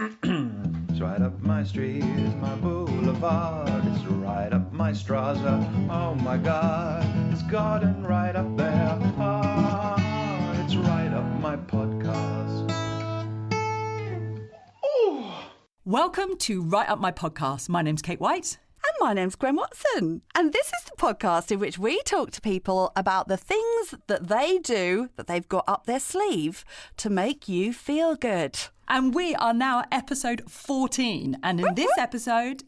It's right up my street, it's my boulevard. It's right up my Strasser, oh my God. It's garden right up there, ah, it's right up my podcast. Ooh. Welcome to Right Up My Podcast. My name's Kate White. And my name's Gwen Watson. And this is the podcast in which we talk to people about the things that they do, that they've got up their sleeve to make you feel good. And we are now at episode 14. And in this episode,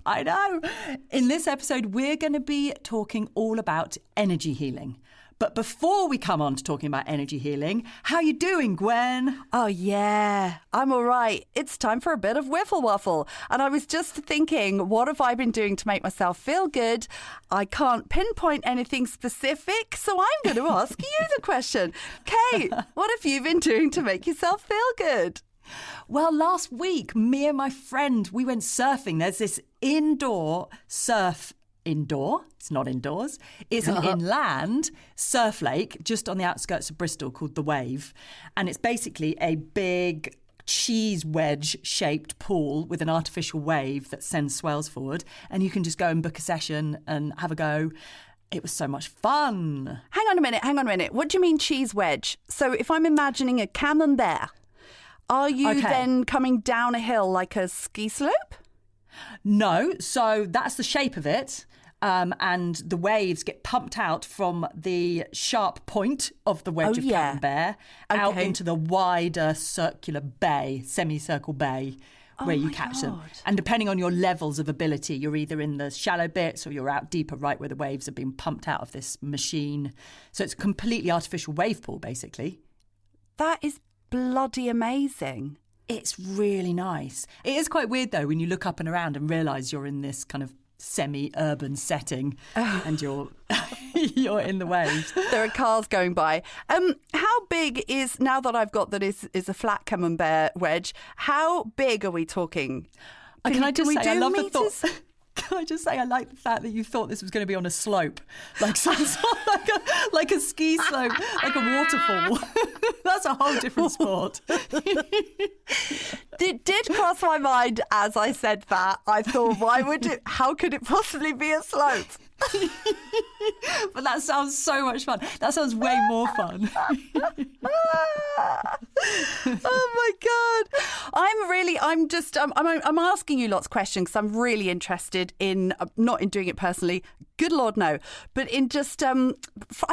we're going to be talking all about energy healing. But before we come on to talking about energy healing, how you doing, Gwen? Oh, yeah, I'm all right. It's time for a bit of wiffle waffle. And I was just thinking, what have I been doing to make myself feel good? I can't pinpoint anything specific, so I'm going to ask you the question. Kate, what have you been doing to make yourself feel good? Well, last week, me and my friend, we went surfing. There's this indoor surf. Indoor, it's not indoors. It's an inland surf lake just on the outskirts of Bristol called The Wave. And it's basically a big cheese wedge shaped pool with an artificial wave that sends swells forward. And you can just go and book a session and have a go. It was so much fun. Hang on a minute. What do you mean cheese wedge? So if I'm imagining a camembert, are you then coming down a hill like a ski slope? No, so that's the shape of it. And the waves get pumped out from the sharp point of the wedge of camembert out into the wider circular bay, semicircle bay, where you catch them. And depending on your levels of ability, you're either in the shallow bits or you're out deeper, right where the waves are being pumped out of this machine. So it's a completely artificial wave pool, basically. That is bloody amazing. It's really nice. It is quite weird, though, when you look up and around and realise you're in this kind of semi-urban setting and you're in the waves. There are cars going by. How big is, now that I've got that is a flat camembert wedge, how big are we talking? Can I just say, I love the thought. Can I just say, I like the fact that you thought this was going to be on a slope, like like a ski slope, like a waterfall. That's a whole different sport. Did cross my mind as I said that. I thought, how could it possibly be a slope? But that sounds so much fun. That sounds way more fun. Oh my God. I'm asking you lots of questions because I'm really interested in, not in doing it personally, good Lord no, but in just, I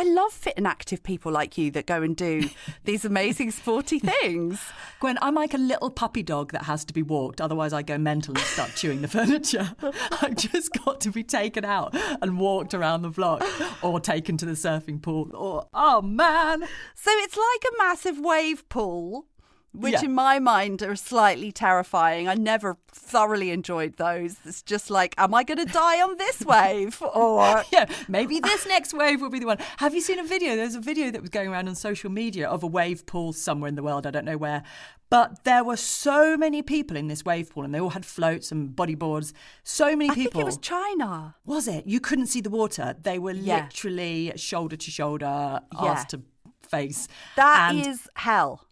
love fit and active people like you that go and do these amazing sporty things. Gwen, I'm like a little puppy dog that has to be walked, otherwise I go mental and start chewing the furniture. I've just got to be taken out and walked around the block or taken to the surfing pool or, oh man. So it's like a massive wave pool, which in my mind are slightly terrifying. I never thoroughly enjoyed those. It's just like, am I going to die on this wave? Or maybe this next wave will be the one. Have you seen a video? There's a video that was going around on social media of a wave pool somewhere in the world. I don't know where. But there were so many people in this wave pool and they all had floats and bodyboards. So many people. I think it was China. Was it? You couldn't see the water. They were literally shoulder to shoulder, arse to face. That is hell.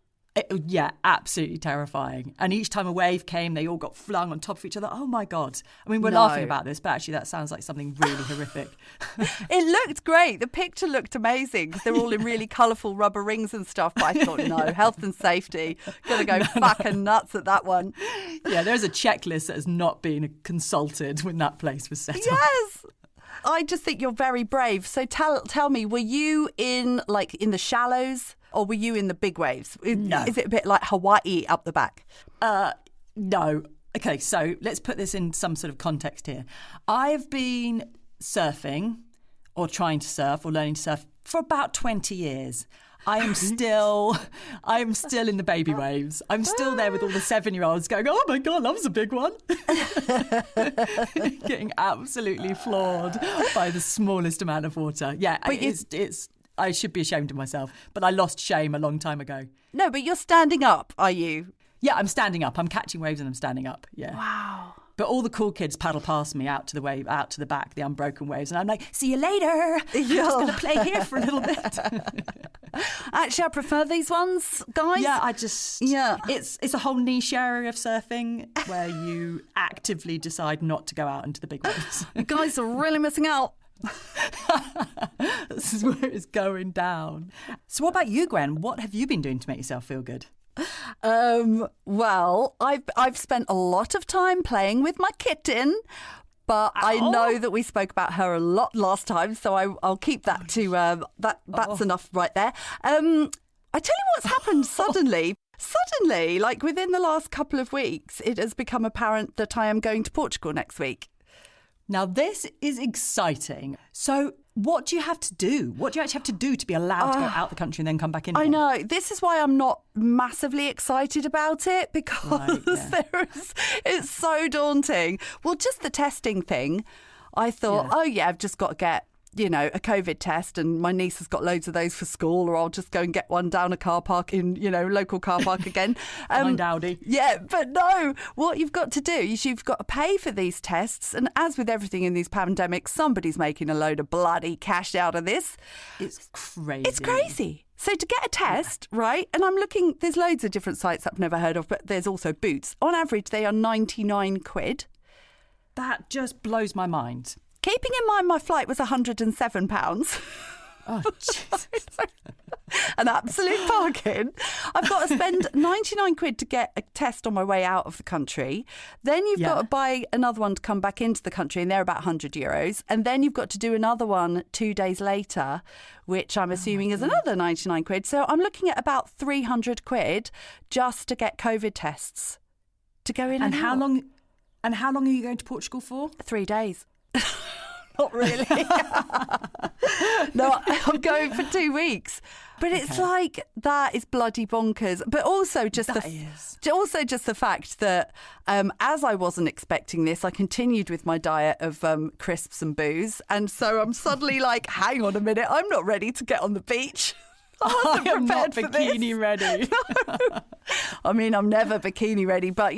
Absolutely terrifying. And each time a wave came, they all got flung on top of each other. Oh, my God. I mean, we're laughing about this, but actually that sounds like something really horrific. It looked great. The picture looked amazing because they're all in really colourful rubber rings and stuff. But I thought, no, health and safety. Going to go fucking nuts at that one. Yeah, there's a checklist that has not been consulted when that place was set up. Yes. I just think you're very brave. So tell me, were you in the shallows? Or were you in the big waves? No. Is it a bit like Hawaii up the back? No. Okay, so let's put this in some sort of context here. I've been surfing or trying to surf or learning to surf for about 20 years. I am still in the baby waves. I'm still there with all the 7-year-olds going, oh my God, that was a big one. Getting absolutely floored by the smallest amount of water. Yeah, but it's I should be ashamed of myself, but I lost shame a long time ago. No, but you're standing up, are you? Yeah, I'm standing up. I'm catching waves and I'm standing up. Yeah. Wow. But all the cool kids paddle past me out to the wave, out to the back, the unbroken waves. And I'm like, see you later. I'm just going to play here for a little bit. Actually, I prefer these ones, guys. Yeah, Yeah. It's a whole niche area of surfing where you actively decide not to go out into the big waves. You guys are really missing out. This is where it's going down. So what about you, Gwen? What have you been doing to make yourself feel good? Well, I've spent a lot of time playing with my kitten, but I know that we spoke about her a lot last time, so I'll keep that to that's enough right there. I tell you what's happened suddenly. Suddenly, like within the last couple of weeks, it has become apparent that I am going to Portugal next week. Now, this is exciting. So what do you have to do? What do you actually have to do to be allowed to go out the country and then come back in again? I know. This is why I'm not massively excited about it, because it's so daunting. Well, just the testing thing. I thought, I've just got to get, a COVID test, and my niece has got loads of those for school, or I'll just go and get one down a car park in, local car park again. Find Audi. Yeah, but no, what you've got to do is you've got to pay for these tests. And as with everything in these pandemics, somebody's making a load of bloody cash out of this. It's crazy. It's crazy. So to get a test, right, and I'm looking, there's loads of different sites I've never heard of, but there's also Boots. On average, they are 99 quid. That just blows my mind. Keeping in mind my flight was £107. Oh, Jesus. An absolute bargain. I've got to spend 99 quid to get a test on my way out of the country. Then you've got to buy another one to come back into the country, and they're about €100. And then you've got to do another one 2 days later, which I'm assuming is another 99 quid. So I'm looking at about 300 quid just to get COVID tests to go in and out. How long are you going to Portugal for? 3 days. Not really. No, I'm going for 2 weeks. But it's like, that is bloody bonkers. But also just the fact that as I wasn't expecting this, I continued with my diet of crisps and booze. And so I'm suddenly like, hang on a minute, I'm not ready to get on the beach. I am not bikini ready. No. I mean, I'm never bikini ready, but,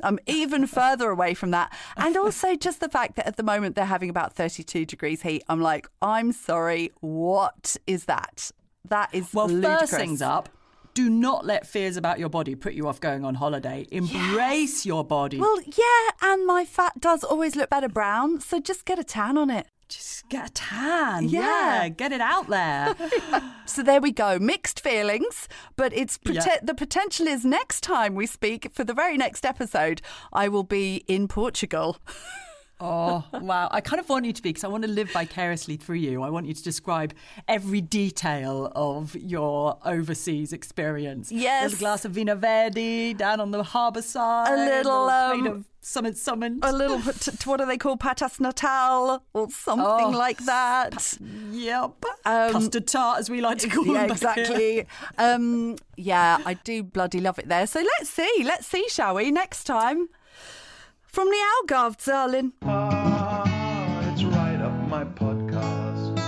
I'm even further away from that. And also just the fact that at the moment they're having about 32 degrees heat. I'm like, I'm sorry, what is that? That is ludicrous. First things up, do not let fears about your body put you off going on holiday. Embrace your body. Well, yeah, and my fat does always look better brown, so just get a tan on it. Just get a tan. Yeah, get it out there. So there we go. Mixed feelings, but it's the potential is next time we speak, for the very next episode, I will be in Portugal. Oh, wow. I kind of want you to be, because I want to live vicariously through you. I want you to describe every detail of your overseas experience. Yes. There's a glass of Vino Verde down on the harbour side. A little plate of summon. A little, what do they call, patas natal or something like that. Yep. Custard tart, as we like to call them. Yeah, exactly. I do bloody love it there. So let's see, shall we, next time. From the Algarve, darling. It's right up my podcast.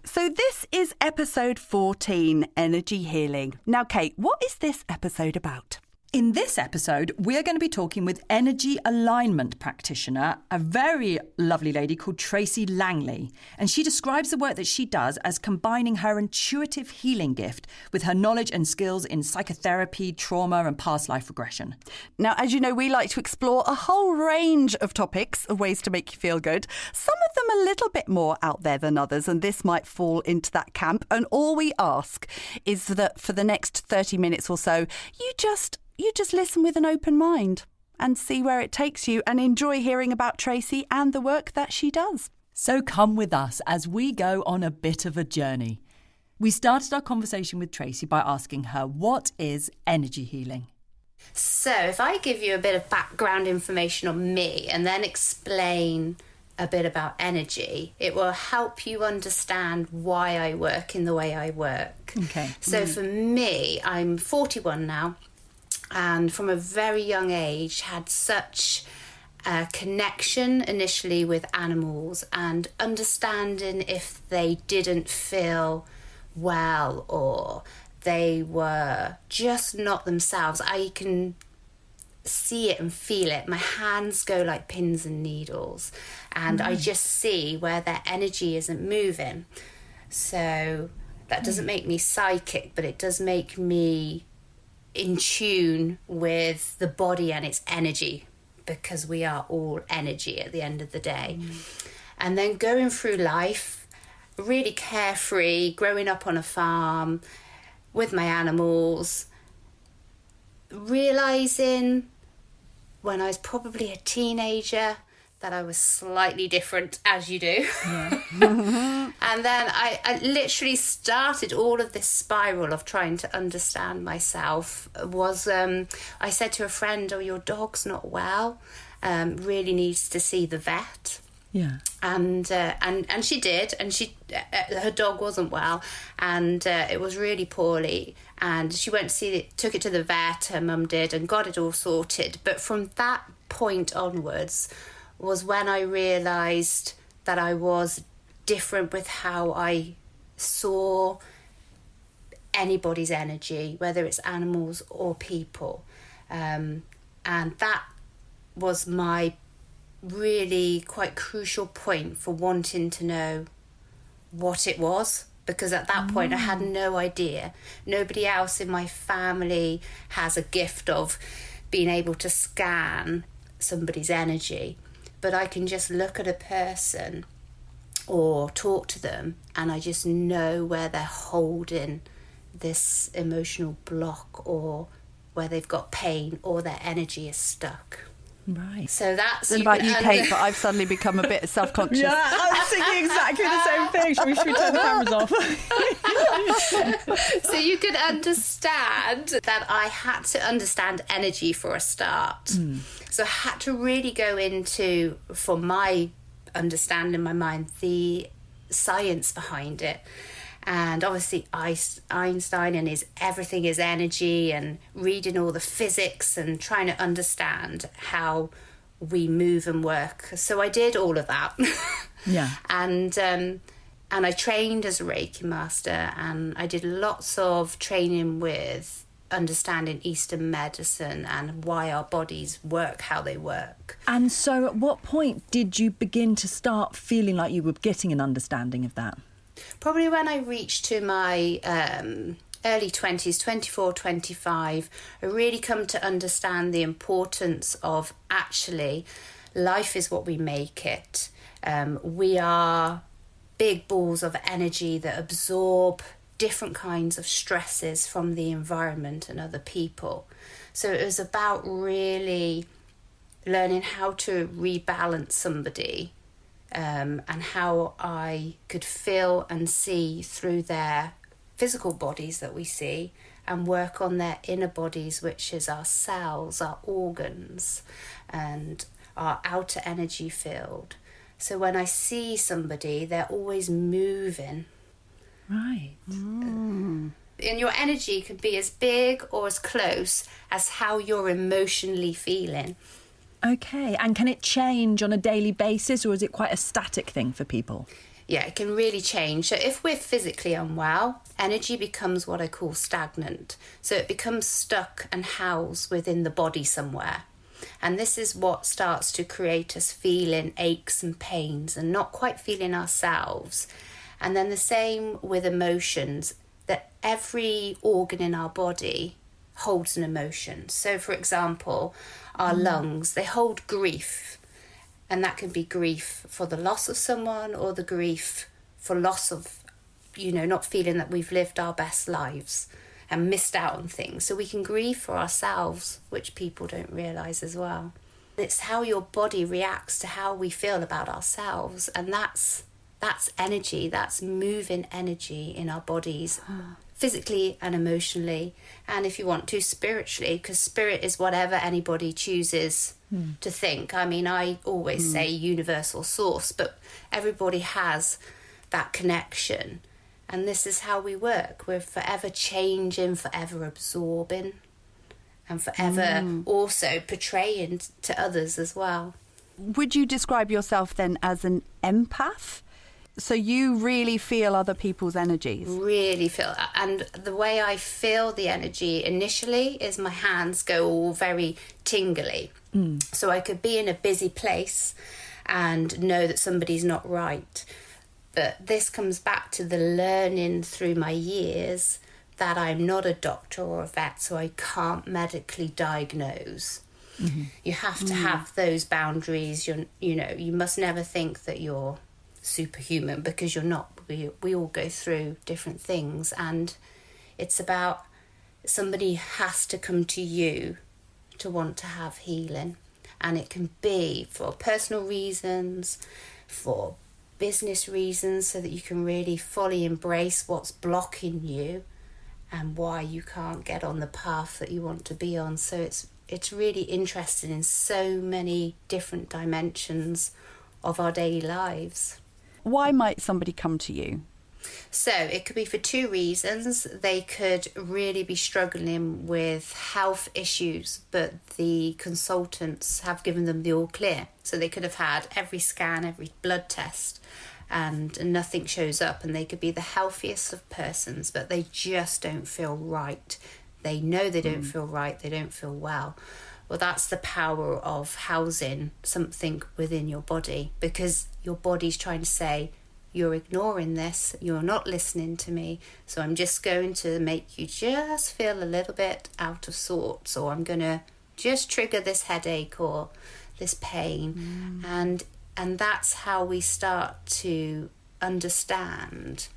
So this is episode 14, Energy Healing. Now, Kate, what is this episode about? In this episode, we're going to be talking with Energy Alignment Practitioner, a very lovely lady called Tracy Langley. And she describes the work that she does as combining her intuitive healing gift with her knowledge and skills in psychotherapy, trauma and past life regression. Now, as you know, we like to explore a whole range of topics of ways to make you feel good. Some of them a little bit more out there than others, and this might fall into that camp. And all we ask is that for the next 30 minutes or so, you just listen with an open mind and see where it takes you, and enjoy hearing about Tracy and the work that she does. So come with us as we go on a bit of a journey. We started our conversation with Tracy by asking her, what is energy healing? So if I give you a bit of background information on me and then explain a bit about energy, it will help you understand why I work in the way I work. Okay. So for me, I'm 41 now. And from a very young age had such a connection initially with animals, and understanding if they didn't feel well or they were just not themselves. I can see it and feel it. My hands go like pins and needles, and I just see where their energy isn't moving. So That doesn't make me psychic, but it does make me in tune with the body and its energy, because we are all energy at the end of the day. And then going through life really carefree, growing up on a farm with my animals, realising when I was probably a teenager that I was slightly different, as you do. Yeah. And then I literally started all of this spiral of trying to understand myself. I said to a friend, "Oh, your dog's not well, really needs to see the vet." Yeah. And she did, and her dog wasn't well, and it was really poorly, and she went to see it, took it to the vet, her mum did, and got it all sorted. But from that point onwards was when I realised that I was different with how I saw anybody's energy, whether it's animals or people, and that was my really quite crucial point for wanting to know what it was, because at that point I had no idea. Nobody else in my family has a gift of being able to scan somebody's energy, but I can just look at a person or talk to them and I just know where they're holding this emotional block, or where they've got pain, or their energy is stuck. Right. So that's... What about you, Kate? But I've suddenly become a bit self-conscious. Yeah, I was thinking exactly the same thing. Should we turn the cameras off? So you could understand that I had to understand energy for a start. So I had to really go into, for my understanding in my mind, the science behind it. And obviously Einstein and his everything is energy, and reading all the physics and trying to understand how we move and work. So I did all of that. Yeah. And I trained as a Reiki master, and I did lots of training with understanding Eastern medicine and why our bodies work how they work. And so at what point did you begin to start feeling like you were getting an understanding of that? Probably when I reached to my early 20s, 24, 25, I really come to understand the importance of actually life is what we make it. We are big balls of energy that absorb different kinds of stresses from the environment and other people. So it was about really learning how to rebalance somebody, and how I could feel and see through their physical bodies that we see, and work on their inner bodies, which is our cells, our organs, and our outer energy field. So when I see somebody, they're always moving. Right. And your energy can be as big or as close as how you're emotionally feeling. Okay, and can it change on a daily basis, or is it quite a static thing for people? Yeah, it can really change. So if we're physically unwell, energy becomes what I call stagnant. So it becomes stuck and housed within the body somewhere. And this is what starts to create us feeling aches and pains and not quite feeling ourselves. And then the same with emotions, that every organ in our body holds an emotion. So for example, our lungs, they hold grief, and that can be grief for the loss of someone, or the grief for loss of, not feeling that we've lived our best lives and missed out on things. So we can grieve for ourselves, which people don't realise as well. It's how your body reacts to how we feel about ourselves, and that's energy, that's moving energy in our bodies, physically and emotionally, and if you want to, spiritually, because spirit is whatever anybody chooses to think. I mean, I always say universal source, but everybody has that connection, and this is how we work. We're forever changing, forever absorbing, and forever also portraying to others as well. Would you describe yourself then as an empath? So you really feel other people's energies? Really feel. And the way I feel the energy initially is my hands go all very tingly. So I could be in a busy place and know that somebody's not right. But this comes back to the learning through my years that I'm not a doctor or a vet, so I can't medically diagnose. Mm-hmm. You have to have those boundaries. You must never think that you're superhuman, because you're not. We all go through different things, and it's about somebody has to come to you to want to have healing. And it can be for personal reasons, for business reasons, so that you can really fully embrace what's blocking you and why you can't get on the path that you want to be on. So it's really interesting in so many different dimensions of our daily lives. Why might somebody come to you? So it could be for two reasons. They could really be struggling with health issues, but the consultants have given them the all clear. So they could have had every scan, every blood test, and nothing shows up, and they could be the healthiest of persons, but they just don't feel right. They know they don't feel right, they don't feel well. Well, that's the power of housing something within your body, because your body's trying to say, you're ignoring this, you're not listening to me, so I'm just going to make you just feel a little bit out of sorts, or I'm going to just trigger this headache or this pain. And that's how we start to understand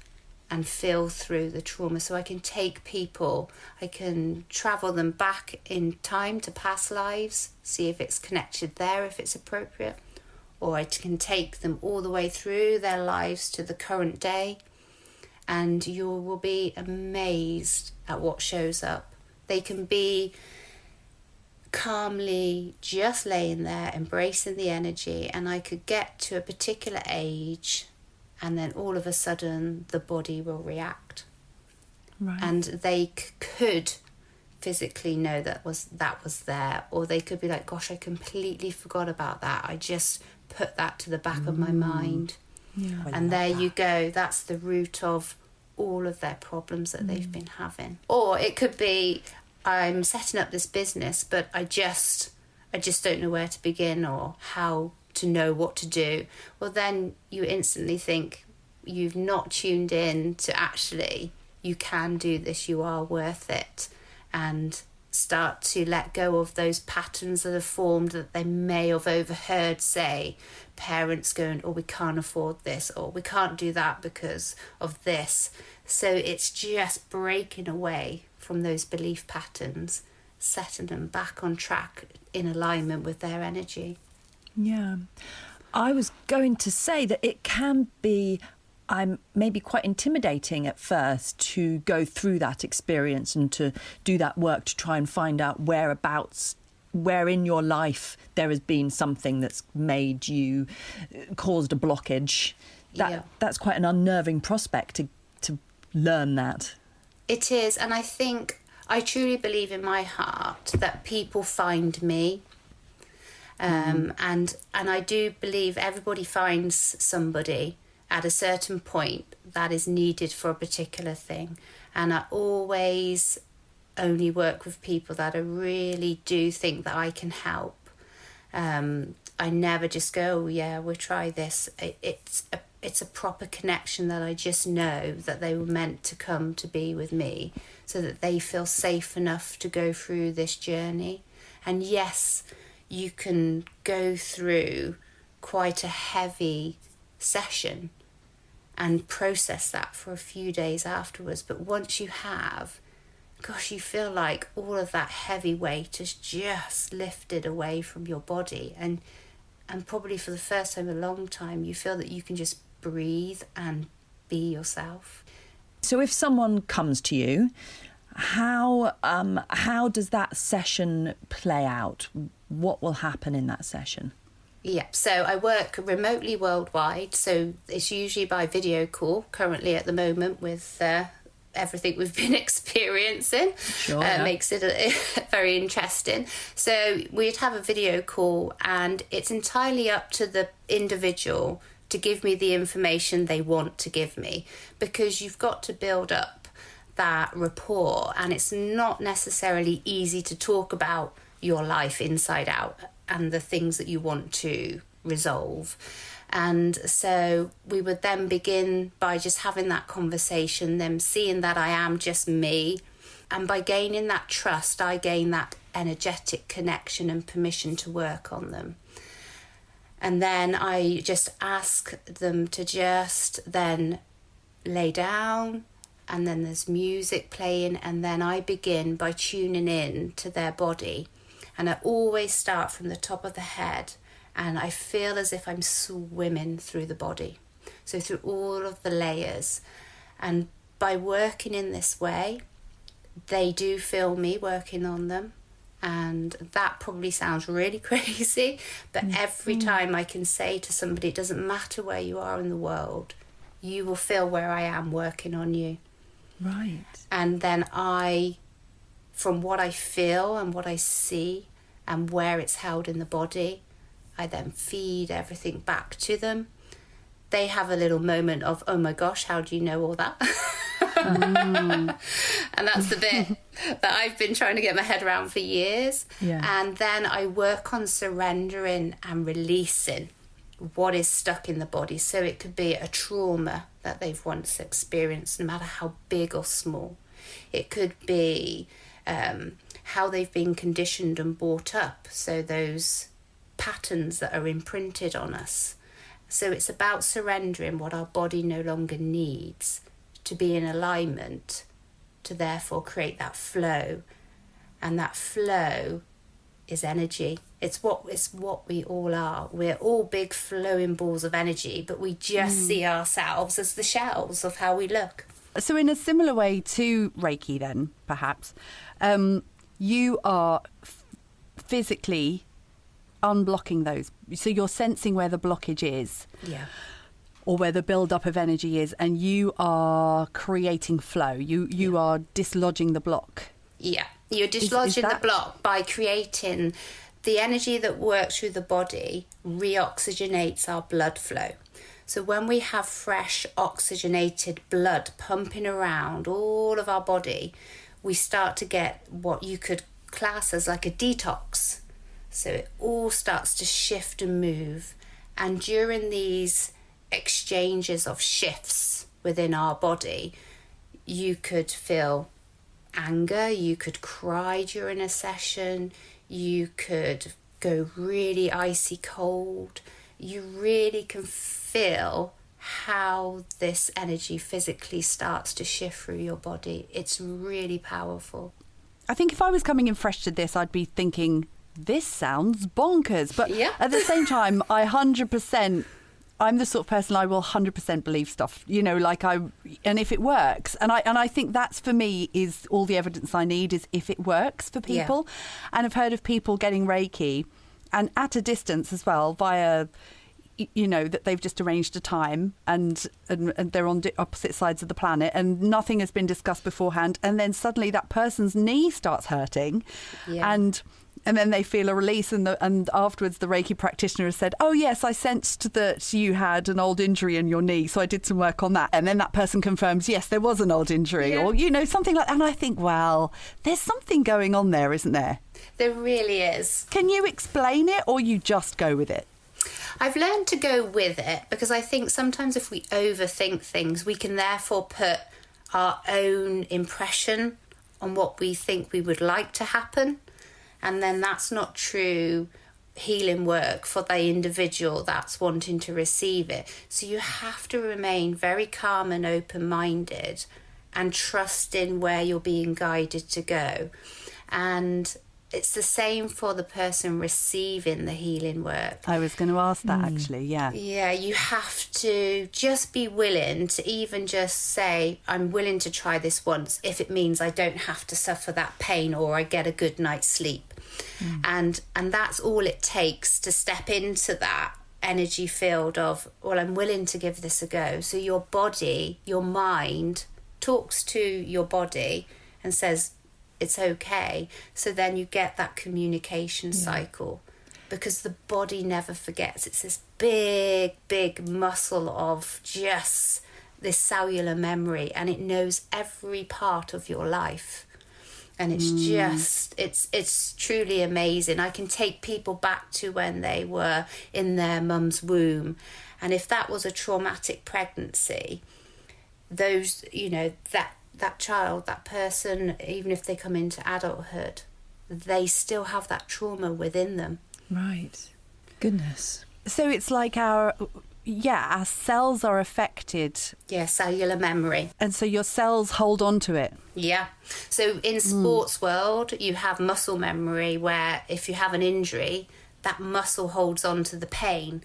and feel through the trauma. So I can take people, I can travel them back in time to past lives, see if it's connected there, if it's appropriate. Or I can take them all the way through their lives to the current day, and you will be amazed at what shows up. They can be calmly just laying there, embracing the energy, and I could get to a particular age, and then all of a sudden the body will react. Right. And they could physically know that was there, or they could be like, gosh, I completely forgot about that. I just put that to the back of my mind. Yeah. And there you go. That's the root of all of their problems that they've been having. Or it could be, I'm setting up this business, but I just don't know where to begin or how to know what to do. Well, then you instantly think you've not tuned in to actually, you can do this, you are worth it, and start to let go of those patterns that have formed that they may have overheard, say, parents going, oh, we can't afford this, or we can't do that because of this. So it's just breaking away from those belief patterns, setting them back on track in alignment with their energy. Yeah. I was going to say that it can be maybe quite intimidating at first to go through that experience and to do that work to try and find out where in your life there has been something that's caused a blockage. That's quite an unnerving prospect to learn that. It is, and I truly believe in my heart that people find me. And I do believe everybody finds somebody at a certain point that is needed for a particular thing. And I always only work with people that I really do think that I can help. I never just go, oh yeah, we'll try this. It's a proper connection that I just know that they were meant to come to be with me, so that they feel safe enough to go through this journey. And yes, you can go through quite a heavy session and process that for a few days afterwards, but once you have, gosh, you feel like all of that heavy weight is just lifted away from your body, and probably for the first time in a long time you feel that you can just breathe and be yourself. So if someone comes to you, how does that session play out? What will happen in that session? Yeah, so I work remotely worldwide, so it's usually by video call currently at the moment with everything we've been experiencing. Sure, makes it very interesting. So we'd have a video call, and it's entirely up to the individual to give me the information they want to give me, because you've got to build up that rapport, and it's not necessarily easy to talk about your life inside out and the things that you want to resolve. And so we would then begin by just having that conversation, them seeing that I am just me. And by gaining that trust, I gain that energetic connection and permission to work on them. And then I just ask them to just then lay down, and then there's music playing, and then I begin by tuning in to their body. And I always start from the top of the head, and I feel as if I'm swimming through the body. So through all of the layers. And by working in this way, they do feel me working on them. And that probably sounds really crazy, but every time I can say to somebody, it doesn't matter where you are in the world, you will feel where I am working on you. Right. And then from what I feel and what I see and where it's held in the body, I then feed everything back to them. They have a little moment of, oh my gosh, how do you know all that? And that's the bit that I've been trying to get my head around for years. Yeah. And then I work on surrendering and releasing what is stuck in the body. So it could be a trauma that they've once experienced, no matter how big or small. It could be how they've been conditioned and brought up. So those patterns that are imprinted on us. So it's about surrendering what our body no longer needs to be in alignment, to therefore create that flow. And that flow is energy. It's what we all are. We're all big flowing balls of energy, but we just see ourselves as the shells of how we look. So in a similar way to Reiki then, perhaps, you are physically unblocking those. So you're sensing where the blockage is. Yeah. Or where the build-up of energy is, and you are creating flow. You are dislodging the block. Yeah, you're dislodging the block by creating the energy that works through the body, reoxygenates our blood flow. So when we have fresh oxygenated blood pumping around all of our body, we start to get what you could class as like a detox. So it all starts to shift and move. And during these exchanges of shifts within our body, you could feel anger, you could cry during a session, you could go really icy cold. You really can feel how this energy physically starts to shift through your body. It's really powerful. I think if I was coming in fresh to this, I'd be thinking, this sounds bonkers. But at the same time, I'm the sort of person I will 100% believe stuff, and if it works. And I think that's, for me, is all the evidence I need, is if it works for people. Yeah. And I've heard of people getting Reiki, and at a distance as well, via, that they've just arranged a time and they're on opposite sides of the planet and nothing has been discussed beforehand. And then suddenly that person's knee starts hurting. Yeah. And then they feel a release, and afterwards the Reiki practitioner has said, oh, yes, I sensed that you had an old injury in your knee, so I did some work on that. And then that person confirms, yes, there was an old injury, or, something like that. And I think, well, there's something going on there, isn't there? There really is. Can you explain it, or you just go with it? I've learned to go with it, because I think sometimes if we overthink things, we can therefore put our own impression on what we think we would like to happen. And then that's not true healing work for the individual that's wanting to receive it. So you have to remain very calm and open-minded and trust in where you're being guided to go. And it's the same for the person receiving the healing work. I was going to ask that, actually, yeah. Yeah, you have to just be willing to even just say, I'm willing to try this once if it means I don't have to suffer that pain or I get a good night's sleep. And that's all it takes to step into that energy field of, well, I'm willing to give this a go. So your body, your mind talks to your body and says, it's okay. So then you get that communication cycle, because the body never forgets. It's this big muscle of just this cellular memory, and it knows every part of your life. And it's just, it's truly amazing. I can take people back to when they were in their mum's womb. And if that was a traumatic pregnancy, those, you know, that child, that person, even if they come into adulthood, they still have that trauma within them. Right. Goodness. So it's like our cells are affected. Yeah, cellular memory. And so your cells hold on to it. Yeah. So in sports world, you have muscle memory where if you have an injury, that muscle holds on to the pain.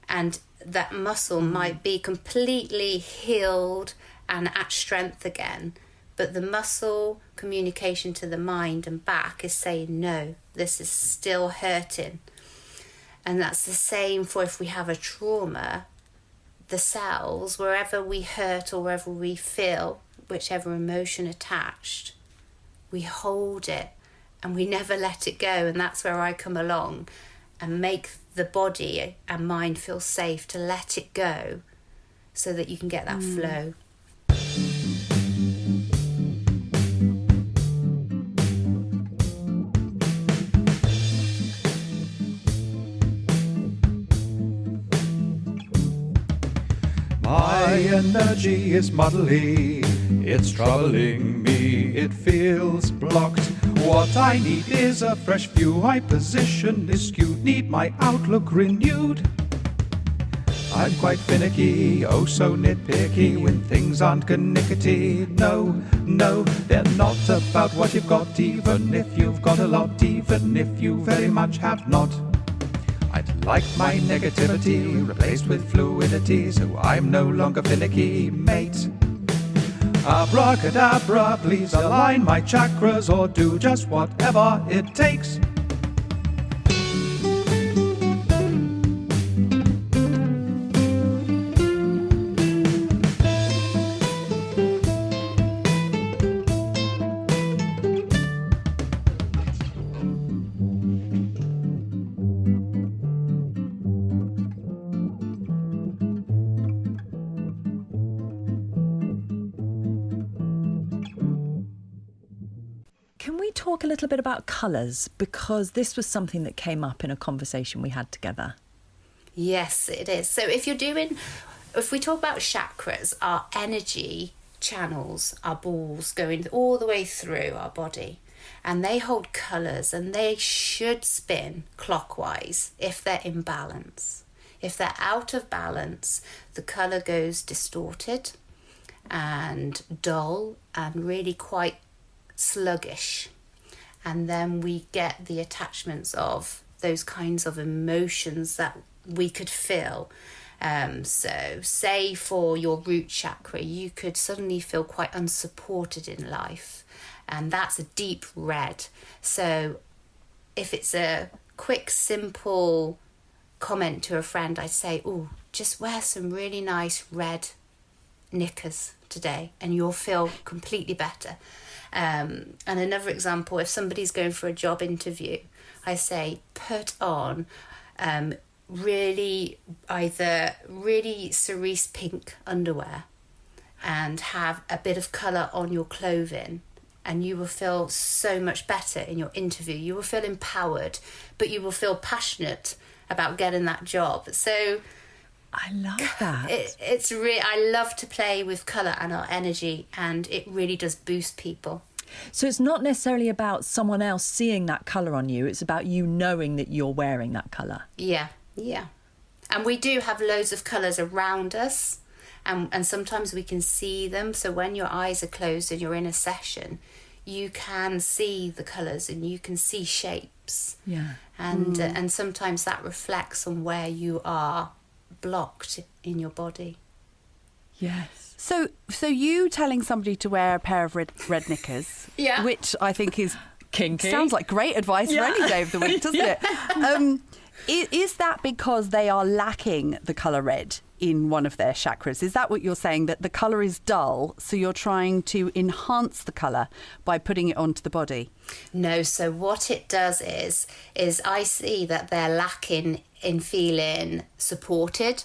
And that muscle might be completely healed and at strength again. But the muscle communication to the mind and back is saying, no, this is still hurting. And that's the same for if we have a trauma, the cells, wherever we hurt or wherever we feel, whichever emotion attached, we hold it and we never let it go. And that's where I come along and make the body and mind feel safe to let it go so that you can get that flow. My energy is muddly, it's troubling me, it feels blocked. What I need is a fresh view, my position is skewed, need my outlook renewed. I'm quite finicky, oh so nitpicky, when things aren't pernickety. No, they're not about what you've got, even if you've got a lot, even if you very much have not. I'd like my negativity replaced with fluidity, so I'm no longer finicky, mate. Abracadabra, please align my chakras or do just whatever it takes. Can we talk a little bit about colours? Because this was something that came up in a conversation we had together. Yes, it is. So if we talk about chakras, our energy channels, our balls going all the way through our body, and they hold colours, and they should spin clockwise if they're in balance. If they're out of balance, the colour goes distorted and dull and really quite sluggish, and then we get the attachments of those kinds of emotions that we could feel. So say for your root chakra, you could suddenly feel quite unsupported in life, and that's a deep red. So if it's a quick, simple comment to a friend, I'd say, oh, just wear some really nice red knickers today and you'll feel completely better. And another example, if somebody's going for a job interview, I say put on really cerise pink underwear and have a bit of colour on your clothing, and you will feel so much better in your interview. You will feel empowered, but you will feel passionate about getting that job. So I love that. It's really, I love to play with colour and our energy, and it really does boost people. So it's not necessarily about someone else seeing that colour on you, it's about you knowing that you're wearing that colour. Yeah. And we do have loads of colours around us, and sometimes we can see them. So when your eyes are closed and you're in a session, you can see the colours and you can see shapes. Yeah. And sometimes that reflects on where you are blocked in your body. Yes. So you telling somebody to wear a pair of red knickers, Yeah. which I think is Kinky. sounds like great advice for any day of the week, doesn't it? Is that because they are lacking the colour red in one of their chakras? Is that what you're saying, that the colour is dull, so you're trying to enhance the colour by putting it onto the body? No, so what it does is I see that they're lacking in feeling supported,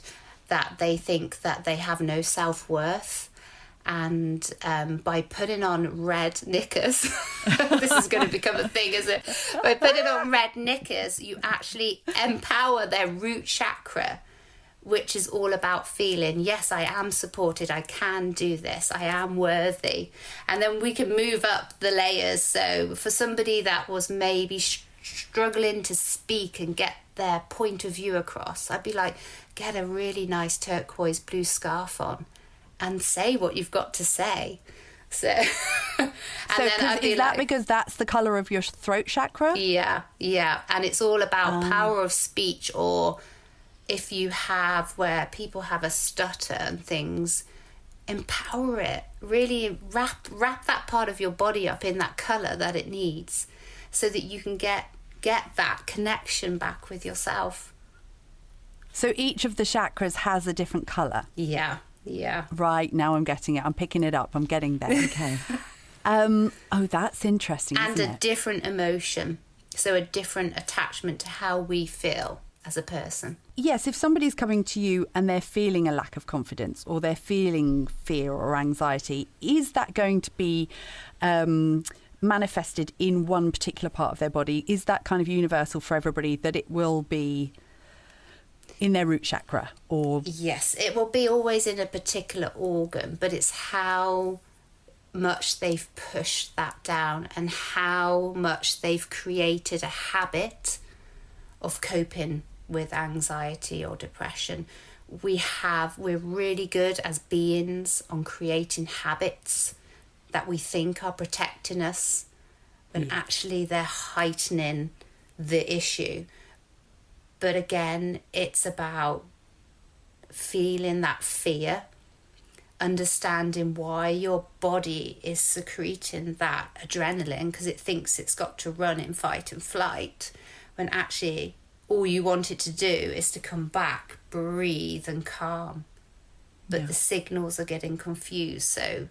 that they think that they have no self-worth, And by putting on red knickers, this is going to become a thing, isn't it? By putting on red knickers, you actually empower their root chakra, which is all about feeling, yes, I am supported, I can do this, I am worthy. And then we can move up the layers. So for somebody that was maybe struggling to speak and get their point of view across, I'd be like, get a really nice turquoise blue scarf on and say what you've got to say. So, and then I'd be is that because that's the colour of your throat chakra? Yeah. And it's all about power of speech, or if you have where people have a stutter and things, empower it. Really wrap that part of your body up in that colour that it needs, so that you can get that connection back with yourself. So each of the chakras has a different colour? Yeah. Right, now I'm getting it. I'm picking it up. I'm getting there. Okay. Oh, that's interesting, And isn't a it? different emotion. So a different attachment to how we feel as a person. Yes, if somebody's coming to you and they're feeling a lack of confidence, or they're feeling fear or anxiety, is that going to be manifested in one particular part of their body? Is that kind of universal for everybody, that it will be in their root chakra? Or Yes, it will be always in a particular organ, but it's how much they've pushed that down and how much they've created a habit of coping with anxiety or depression. We're really good as beings on creating habits that we think are protecting us, when actually they're heightening the issue. But again, it's about feeling that fear, understanding why your body is secreting that adrenaline, because it thinks it's got to run in fight and flight, when actually all you want it to do is to come back, breathe and calm. But the signals are getting confused. So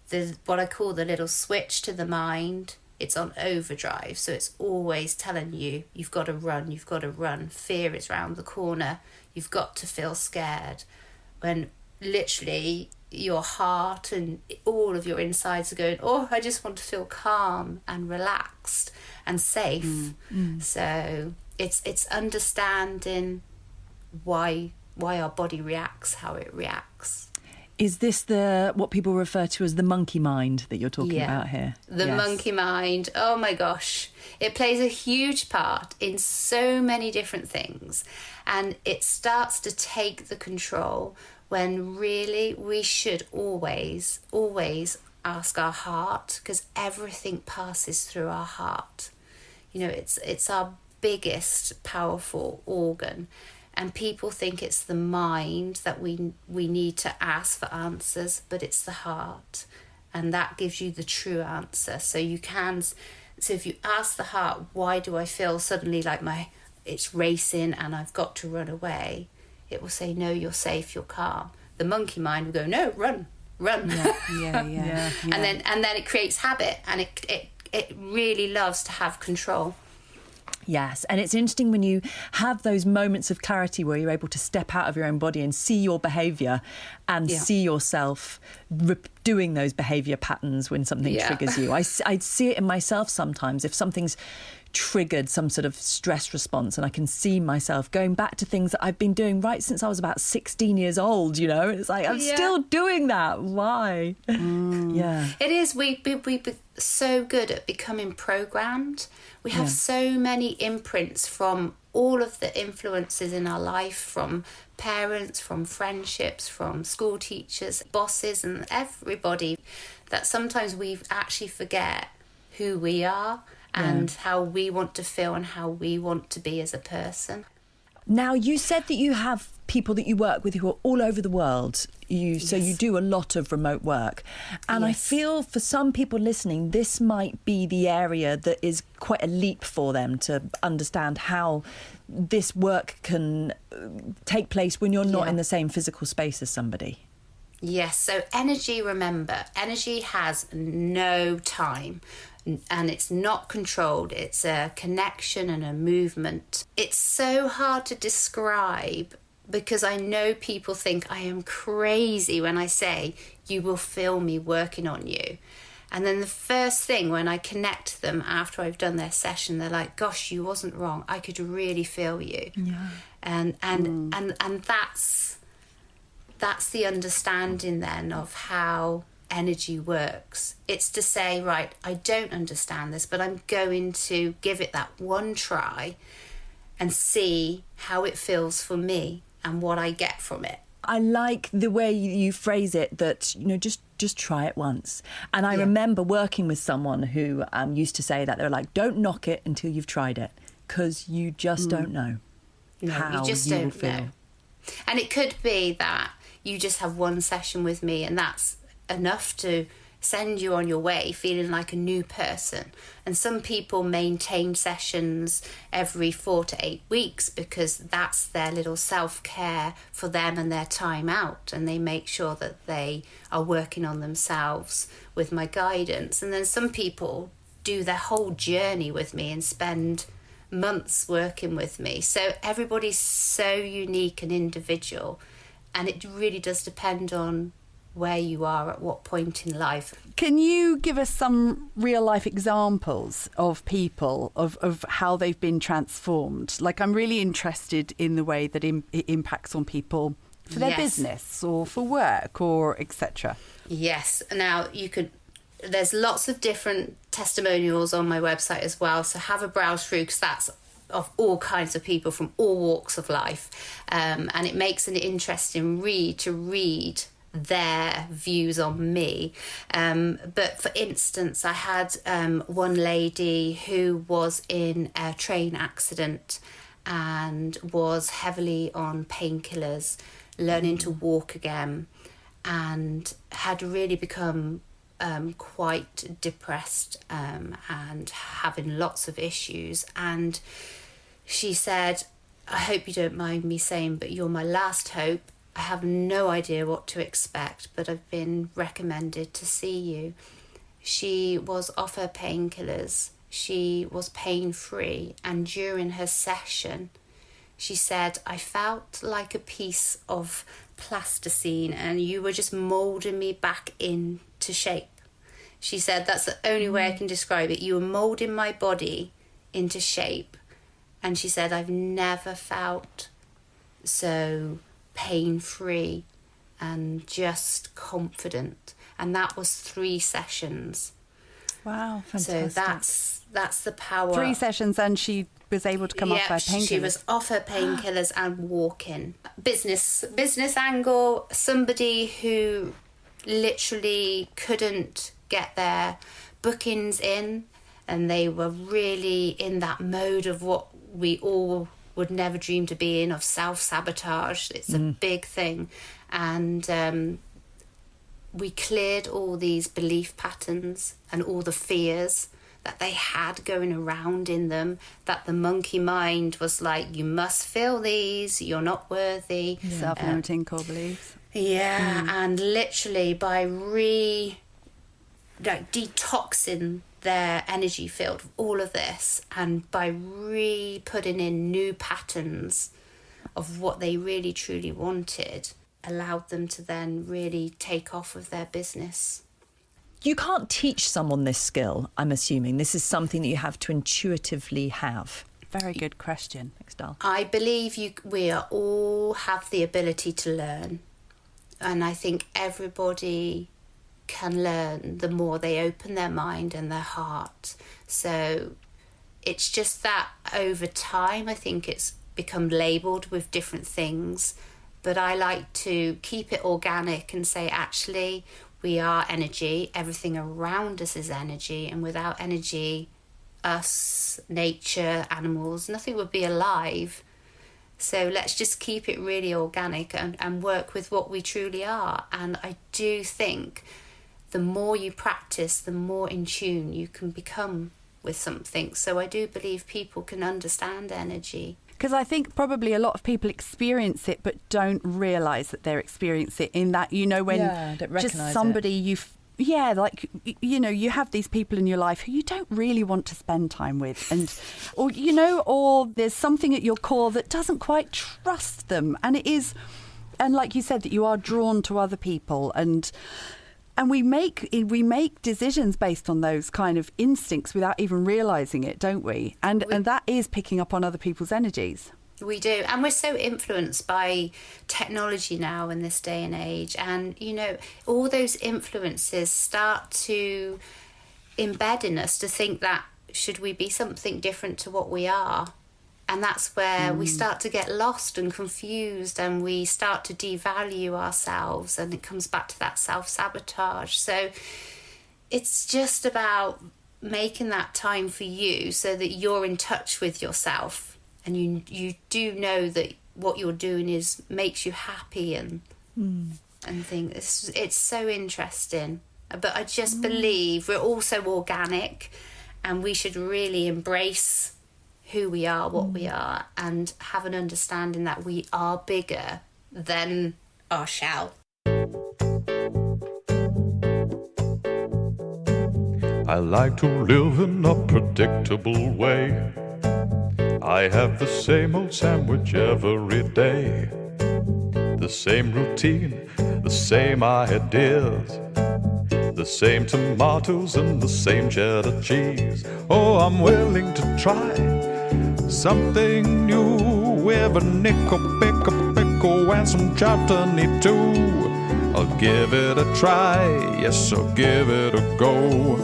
there's what I call the little switch to the mind. It's on overdrive, so it's always telling you, you've got to run. Fear is round the corner. You've got to feel scared. When literally your heart and all of your insides are going, oh, I just want to feel calm and relaxed and safe. So it's understanding why our body reacts how it reacts. Is this what people refer to as the monkey mind that you're talking about here? The monkey mind, oh my gosh. It plays a huge part in so many different things. And it starts to take the control when really we should always ask our heart, because everything passes through our heart. You know, it's our biggest powerful organ. And people think it's the mind that we need to ask for answers, but it's the heart, and that gives you the true answer. So if you ask the heart, why do I feel suddenly like it's racing and I've got to run away? It will say, no, you're safe, you're calm. The monkey mind will go, no, run. Yeah. And then it creates habit, and it really loves to have control. Yes, and it's interesting when you have those moments of clarity where you're able to step out of your own body and see your behaviour and see yourself doing those behaviour patterns when something triggers you. I see it in myself sometimes. If something's triggered some sort of stress response, and I can see myself going back to things that I've been doing right since I was about 16 years old, you know? It's like, I'm still doing that. Why? Yeah. It is. We're so good at becoming programmed. We have so many imprints from all of the influences in our life, from parents, from friendships, from school teachers, bosses, and everybody, that sometimes we actually forget who we are and how we want to feel and how we want to be as a person. Now, you said that you have people that you work with who are all over the world. So you do a lot of remote work. And I feel for some people listening, this might be the area that is quite a leap for them to understand how this work can take place when you're not in the same physical space as somebody. Yes, so energy has no time, and it's not controlled. It's a connection and a movement. It's so hard to describe because I know people think I am crazy when I say, you will feel me working on you. And then the first thing when I connect them after I've done their session, they're like, gosh, you wasn't wrong. I could really feel you. Yeah. And that's the understanding then of how energy works. It's to say, right, I don't understand this, but I'm going to give it that one try and see how it feels for me and what I get from it. I like the way you phrase it, that, just try it once. And I remember working with someone who used to say that. They were like, don't knock it until you've tried it, because you just don't know how you just you will don't feel. know. And it could be that you just have one session with me and that's enough to send you on your way feeling like a new person. And some people maintain sessions every 4 to 8 weeks because that's their little self-care for them and their time out, and they make sure that they are working on themselves with my guidance. And then some people do their whole journey with me and spend months working with me. So everybody's so unique and individual, and it really does depend on where you are at what point in life. Can you give us some real life examples of people, of how they've been transformed? Like, I'm really interested in the way that it impacts on people for their business or for work or etc. Yes. Now, there's lots of different testimonials on my website as well, so have a browse through, because that's of all kinds of people from all walks of life, and it makes an interesting read to read their views on me. But for instance, I had one lady who was in a train accident and was heavily on painkillers, learning to walk again, and had really become quite depressed and having lots of issues. And she said, I hope you don't mind me saying, but you're my last hope. I have no idea what to expect, but I've been recommended to see you. She was off her painkillers. She was pain-free. And during her session, she said, I felt like a piece of plasticine and you were just moulding me back into shape. She said, that's the only way I can describe it. You were moulding my body into shape. And she said, I've never felt so pain-free and just confident. And that was 3 sessions. Wow, fantastic. So that's the power. 3 sessions and she was able to come off her painkillers. She was off her painkillers and walking. Business angle, somebody who literally couldn't get their bookings in, and they were really in that mode of what we all would never dream to be in, of self-sabotage. It's a big thing. And we cleared all these belief patterns and all the fears that they had going around in them, that the monkey mind was like, you must feel these, you're not worthy. Self-limiting core beliefs. Yeah, and literally by detoxing their energy field of all of this, and by putting in new patterns of what they really truly wanted, allowed them to then really take off with their business. You can't teach someone this skill, I'm assuming. This is something that you have to intuitively have. Very good question. Thanks, Dal. I believe we all have the ability to learn. And I think everybody can learn the more they open their mind and their heart. So it's just that over time, I think it's become labelled with different things. But I like to keep it organic and say, actually, we are energy. Everything around us is energy. And without energy, us, nature, animals, nothing would be alive. So let's just keep it really organic and work with what we truly are. And I do think the more you practice, the more in tune you can become with something. So I do believe people can understand energy. Because I think probably a lot of people experience it but don't realise that they're experiencing it, in that, when don't just recognise somebody yeah, like, you know, you have these people in your life who you don't really want to spend time with, and, or, you know, or there's something at your core that doesn't quite trust them. And it is, and like you said, that you are drawn to other people, and we make decisions based on those kind of instincts without even realising it, don't we? And that is picking up on other people's energies. We do. And we're so influenced by technology now in this day and age. And, you know, all those influences start to embed in us to think that should we be something different to what we are? And that's where we start to get lost and confused, and we start to devalue ourselves, and it comes back to that self-sabotage. So it's just about making that time for you so that you're in touch with yourself. And you do know that what you're doing makes you happy and things. It's so interesting. But I just believe we're all so organic, and we should really embrace who we are, what we are, and have an understanding that we are bigger than our shell. I like to live in a predictable way. I have the same old sandwich every day, the same routine, the same ideas, the same tomatoes and the same cheddar cheese. Oh, I'm willing to try something new with a nickel, pickle, and some chutney too. I'll give it a try, yes, I'll give it a go.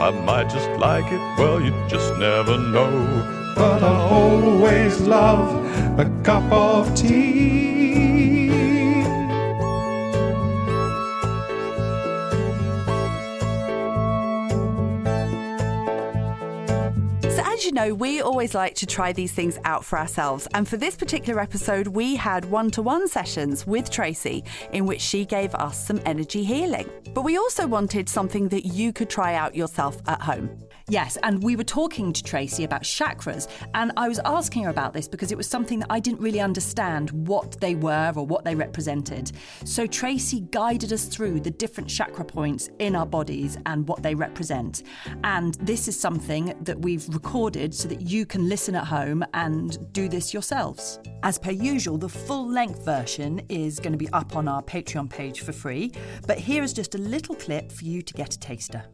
I might just like it, well, you just never know. But I'll always love a cup of tea. So as you know, we always like to try these things out for ourselves. And for this particular episode, we had one-to-one sessions with Tracy in which she gave us some energy healing. But we also wanted something that you could try out yourself at home. Yes, and we were talking to Tracy about chakras, and I was asking her about this because it was something that I didn't really understand what they were or what they represented. So Tracy guided us through the different chakra points in our bodies and what they represent. And this is something that we've recorded so that you can listen at home and do this yourselves. As per usual, the full-length version is going to be up on our Patreon page for free, but here is just a little clip for you to get a taster.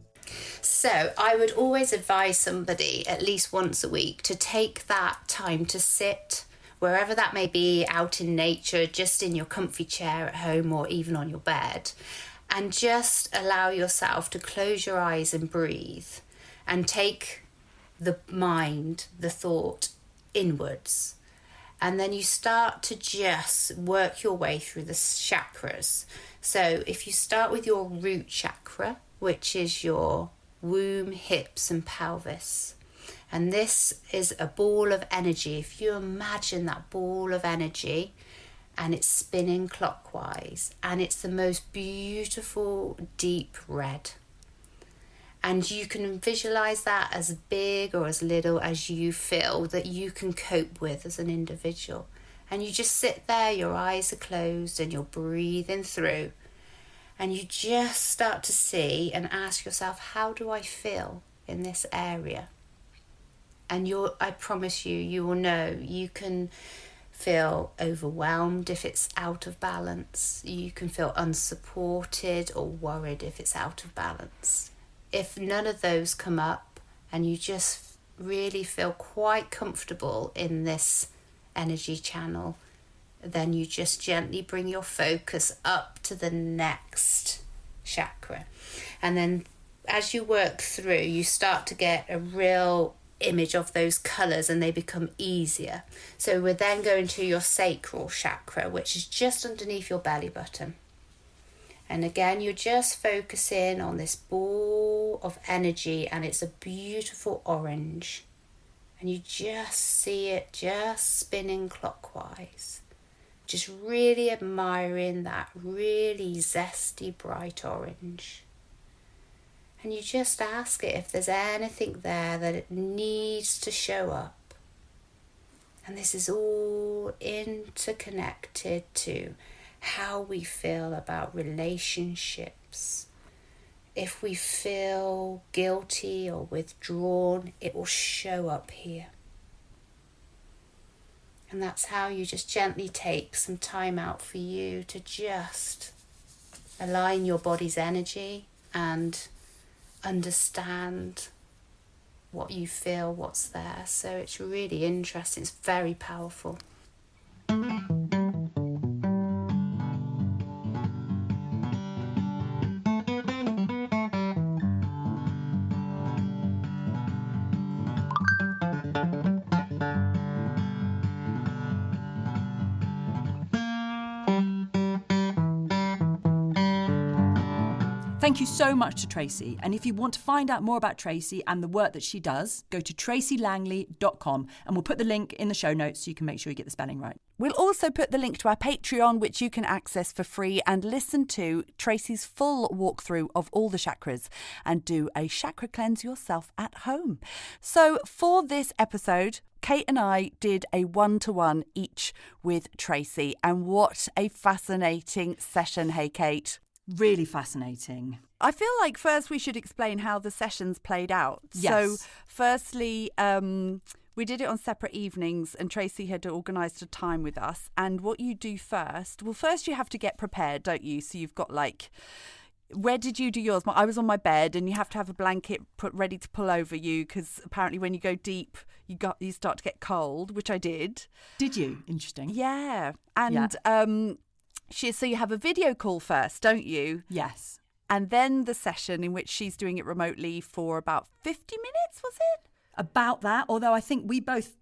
So I would always advise somebody at least once a week to take that time to sit, wherever that may be, out in nature, just in your comfy chair at home or even on your bed, and just allow yourself to close your eyes and breathe and take the mind, the thought inwards. And then you start to just work your way through the chakras. So if you start with your root chakra, which is your womb, hips and pelvis. And this is a ball of energy. If you imagine that ball of energy and it's spinning clockwise, and it's the most beautiful deep red. And you can visualize that as big or as little as you feel that you can cope with as an individual. And you just sit there, your eyes are closed and you're breathing through. And you just start to see and ask yourself, how do I feel in this area? And I promise you, you will know. You can feel overwhelmed if it's out of balance. You can feel unsupported or worried if it's out of balance. If none of those come up and you just really feel quite comfortable in this energy channel, then you just gently bring your focus up to the next chakra. And then as you work through, you start to get a real image of those colours and they become easier. So we're then going to your sacral chakra, which is just underneath your belly button. And again, you're just focusing on this ball of energy, and it's a beautiful orange. And you just see it just spinning clockwise. Just really admiring that really zesty bright orange. And you just ask it if there's anything there that it needs to show up. And this is all interconnected to how we feel about relationships, if we feel guilty or withdrawn, it will show up here. And that's how you just gently take some time out for you to just align your body's energy and understand what you feel, what's there. So it's really interesting. It's very powerful. Thank you so much to Tracy. And if you want to find out more about Tracy and the work that she does, go to tracylangley.com and we'll put the link in the show notes so you can make sure you get the spelling right. We'll also put the link to our Patreon, which you can access for free and listen to Tracy's full walkthrough of all the chakras and do a chakra cleanse yourself at home. So for this episode, Kate and I did a 1-to-1 each with Tracy, and what a fascinating session. Hey, Kate. Really fascinating. I feel like first we should explain how the sessions played out. Yes. So firstly, we did it on separate evenings and Tracy had organised a time with us. And what you do first, first you have to get prepared, don't you? So you've got where did you do yours? I was on my bed and you have to have a blanket put ready to pull over you because apparently when you go deep, you start to get cold, which I did. Did you? Interesting. Yeah. And so you have a video call first, don't you? Yes. And then the session in which she's doing it remotely for about 50 minutes, was it? About that, although I think we both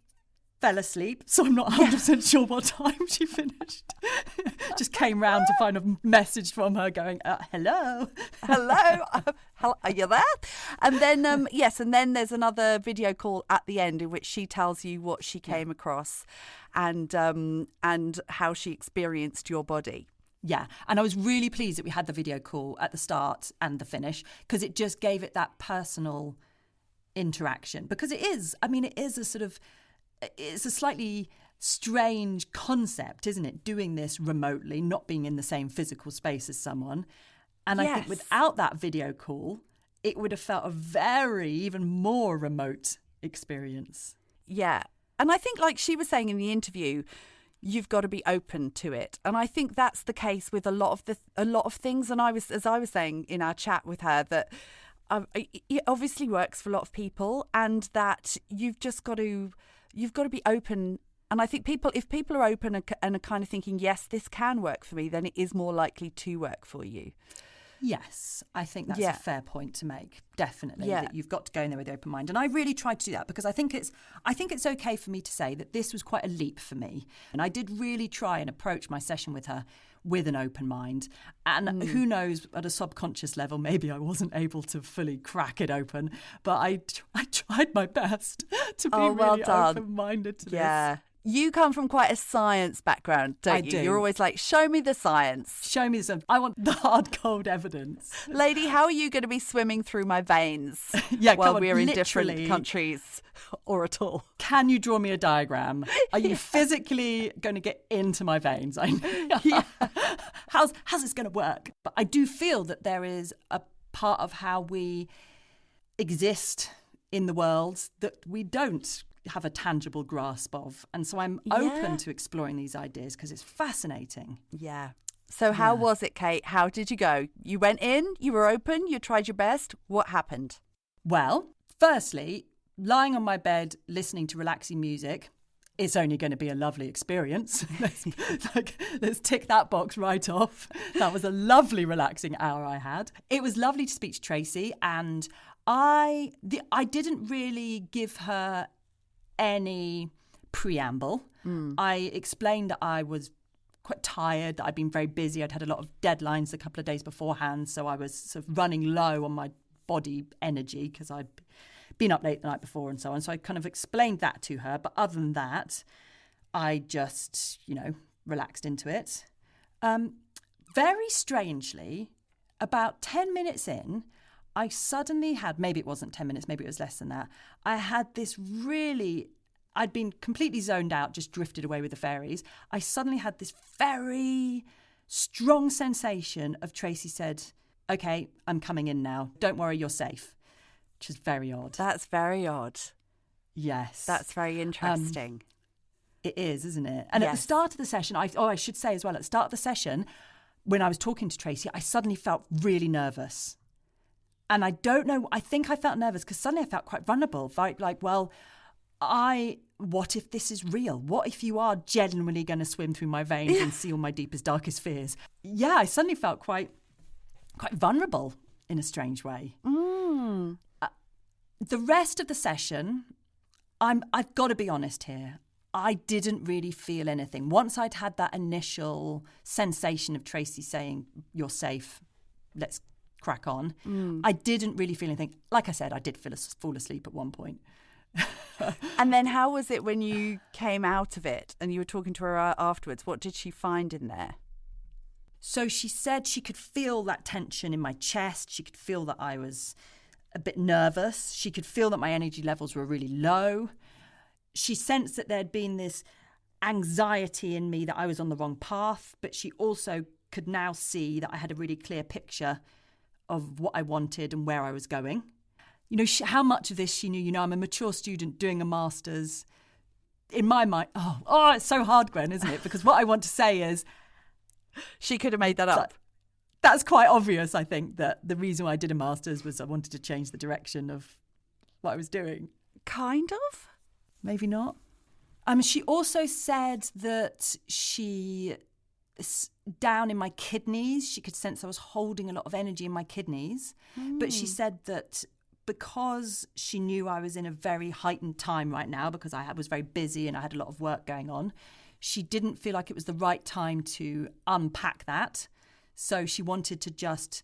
fell asleep, so I'm not 100% sure what time she finished. Just came round to find a message from her going, hello. Hello, are you there? And then, and then there's another video call at the end in which she tells you what she came across and how she experienced your body. Yeah, and I was really pleased that we had the video call at the start and the finish because it just gave it that personal interaction. Because it is it's a slightly strange concept, isn't it? Doing this remotely, not being in the same physical space as someone. And I think without that video call, it would have felt a even more remote experience. Yeah. And I think, like she was saying in the interview, you've got to be open to it. And I think that's the case with a lot of things. And as I was saying in our chat with her, that it obviously works for a lot of people and that you've got to be open. And I think if people are open and are kind of thinking, yes, this can work for me, then it is more likely to work for you. Yes, I think that's a fair point to make. Definitely, that you've got to go in there with an open mind. And I really tried to do that because I think it's okay for me to say that this was quite a leap for me. And I did really try and approach my session with her with an open mind. And who knows, at a subconscious level, maybe I wasn't able to fully crack it open. But I tried my best to be really open-minded to this. You come from quite a science background, don't you? You're always like, show me the science. Show me the science. I want the hard, cold evidence. Lady, how are you going to be swimming through my veins while we're in different countries or at all? Can you draw me a diagram? Are you physically going to get into my veins? How's this going to work? But I do feel that there is a part of how we exist in the world that we don't have a tangible grasp of. And so I'm open to exploring these ideas because it's fascinating. Yeah. So how was it, Kate? How did you go? You went in, you were open, you tried your best. What happened? Well, firstly, lying on my bed, listening to relaxing music, it's only going to be a lovely experience. Let's tick that box right off. That was a lovely, relaxing hour I had. It was lovely to speak to Tracy, and I didn't really give her any preamble. I explained that I was quite tired, that I'd been very busy. I'd had a lot of deadlines a couple of days beforehand, so I was sort of running low on my body energy because I'd been up late the night before and so on. So I kind of explained that to her. But other than that, I just, relaxed into it. Very strangely, about 10 minutes in, I suddenly had, maybe it wasn't 10 minutes, maybe it was less than that. I had this I'd been completely zoned out, just drifted away with the fairies. I suddenly had this very strong sensation of Tracy said, okay, I'm coming in now. Don't worry, you're safe. Which is very odd. That's very odd. Yes. That's very interesting. It is, isn't it? And at the start of the session, I should say as well, at the start of the session, when I was talking to Tracy, I suddenly felt really nervous. And I don't know, I think I felt nervous because suddenly I felt quite vulnerable. Like, well, what if this is real? What if you are genuinely going to swim through my veins and see all my deepest, darkest fears? Yeah, I suddenly felt quite vulnerable in a strange way. The rest of the session, I've got to be honest here, I didn't really feel anything. Once I'd had that initial sensation of Tracy saying, you're safe, let's crack on, I didn't really feel anything. Like I said, I did fall asleep at one point. And then how was it when you came out of it and you were talking to her afterwards? What did she find in there? So she said she could feel that tension in my chest. She could feel that I was a bit nervous. She could feel that my energy levels were really low. She sensed that there'd been this anxiety in me that I was on the wrong path, but she also could now see that I had a really clear picture of what I wanted and where I was going. You know, how much of this she knew. You know, I'm a mature student doing a master's. In my mind, it's so hard, Gwen, isn't it? Because what I want to say is, she could have made that up. That's quite obvious, I think, that the reason why I did a master's was I wanted to change the direction of what I was doing. Kind of? Maybe not. She also said that down in my kidneys, she could sense I was holding a lot of energy in my kidneys. But she said that because she knew I was in a very heightened time right now, because I was very busy and I had a lot of work going on, she didn't feel like it was the right time to unpack that. So she wanted to just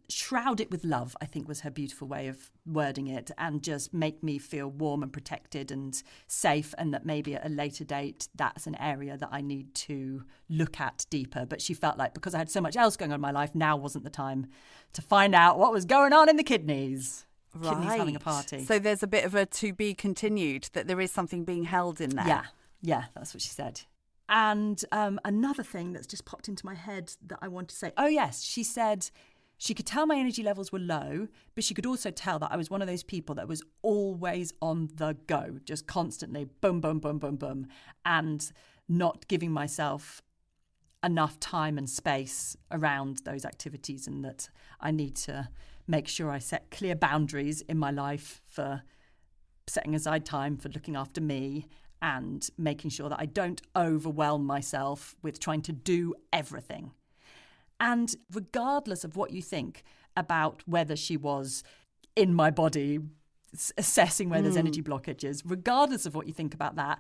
shroud it with love, I think was her beautiful way of wording it, and just make me feel warm and protected and safe, and that maybe at a later date that's an area that I need to look at deeper. But she felt like because I had so much else going on in my life, now wasn't the time to find out what was going on in the kidneys. Right. Kidneys having a party. So there's a bit of a to be continued, that there is something being held in there. Yeah, that's what she said. And another thing that's just popped into my head that I want to say. Oh, yes, she said she could tell my energy levels were low, but she could also tell that I was one of those people that was always on the go, just constantly boom, boom, boom, boom, boom, and not giving myself enough time and space around those activities, and that I need to make sure I set clear boundaries in my life for setting aside time for looking after me and making sure that I don't overwhelm myself with trying to do everything. And regardless of what you think about whether she was in my body, assessing where there's energy blockages, regardless of what you think about that,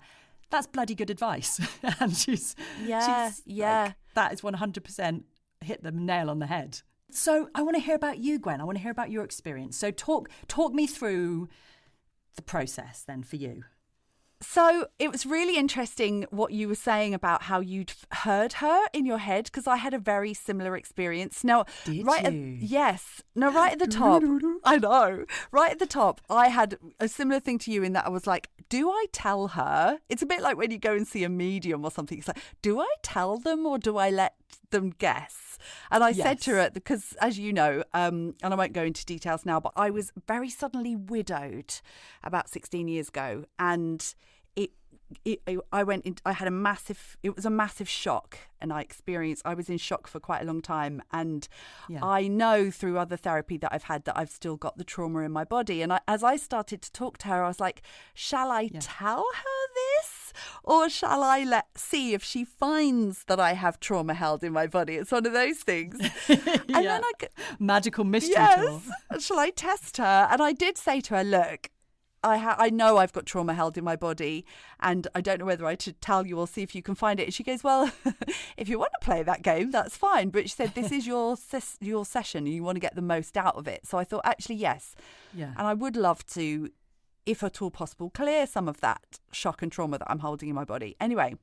that's bloody good advice. And she's like, that is 100% hit the nail on the head. So I want to hear about you, Gwen. I want to hear about your experience. So talk me through the process then for you. So it was really interesting what you were saying about how you'd heard her in your head, because I had a very similar experience. Now, Did right you? Yes. Now, right at the top, I know, right at the top, I had a similar thing to you in that I was like, do I tell her? It's a bit like when you go and see a medium or something. It's like, do I tell them or do I let them guess? And I said to her, because as you know, and I won't go into details now, but I was very suddenly widowed about 16 years ago, and it was a massive shock, and I was in shock for quite a long time, and I know through other therapy that I've had that I've still got the trauma in my body. And as I started to talk to her, I was like, shall I tell her this, or shall I see if she finds that I have trauma held in my body? It's one of those things. And then magical mystery tour. Shall I test her? And I did say to her, look, I know I've got trauma held in my body, and I don't know whether I should tell you or see if you can find it. And she goes, well, if you want to play that game, that's fine. But she said, this is your session and you want to get the most out of it. So I thought, actually, yes. Yeah. And I would love to, if at all possible, clear some of that shock and trauma that I'm holding in my body. Anyway,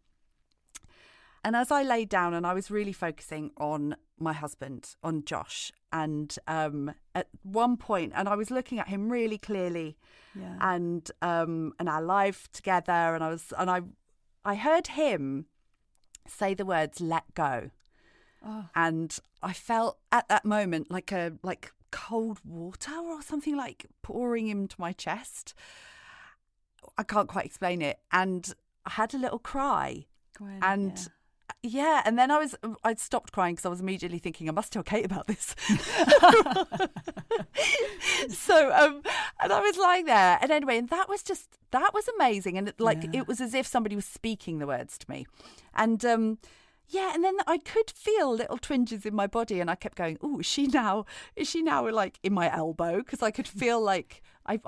and as I laid down and I was really focusing on my husband, on Josh, and at one point, and I was looking at him really clearly, and our life together, and I heard him say the words "let go," And I felt at that moment like cold water or something like pouring into my chest. I can't quite explain it. And I had a little cry. Gwen, and and then I'd stopped crying because I was immediately thinking I must tell Kate about this. So and I was lying there, and anyway, and that was amazing, and it was as if somebody was speaking the words to me, and and then I could feel little twinges in my body, and I kept going, "Oh, is she now like in my elbow?" Because I could feel like I